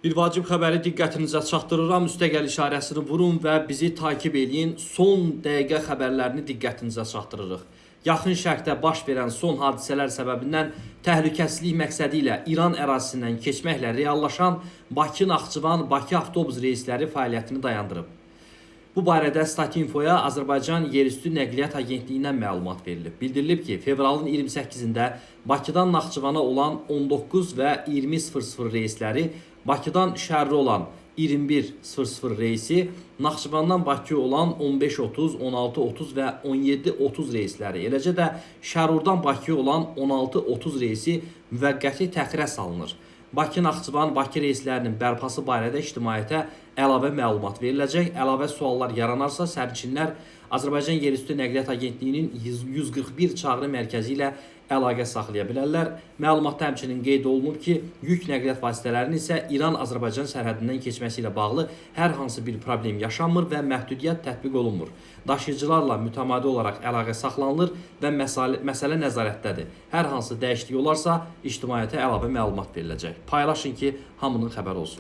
Bir vacib xəbəri diqqətinizə çatdırıram. Üstəgəl işarəsini vurun və bizi takip edin. Son dəqiqə xəbərlərini diqqətinizə çatdırırıq. Yaxın Şərqdə baş verən son hadisələr səbəbindən təhlükəsizlik məqsədi ilə İran ərazisindən keçməklə reallaşan Bakı-Naxçıvan, Bakı avtobus reysləri fəaliyyətini dayandırıb. Bu barədə Statinfoya Azərbaycan Yerüstü Nəqliyyat Agentliyindən məlumat verilib. Bildirilib ki, fevralın 28-də Bakıdan Naxçıvana olan 19 və 20:00 reysləri, Bakıdan şəhərli olan 21:00 reysi, Naxçıvandan Bakıya olan 15:30, 16:30 və 17:30 reysləri, eləcə də Şərurdan Bakıya olan 16:30 reysi müvəqqəti təxirə salınır. Bakı-Naxçıvan, Bakı reyslərinin bərpası barədə ictimaiyyətə əlavə məlumat veriləcək. Əlavə suallar yaranarsa, sərnişinlər Azərbaycan Yerüstü Nəqliyyat Agentliyinin 141 çağrı mərkəzi ilə əlaqə saxlaya bilərlər. Məlumatda həmçinin qeyd olunub ki, yük nəqliyyat vasitələrinin isə İran-Azərbaycan sərhədindən keçməsi ilə bağlı hər hansı bir problem yaşanmır və məhdudiyyət tətbiq olunmur. Daşıyıcılarla mütəmadi olaraq əlaqə saxlanılır və məsələ nəzarətdədir. Hər hansı dəyişiklik olarsa, ictimaiyyətə əlavə məlumat veriləcək. Paylaşın ki, hamının xəbəri olsun.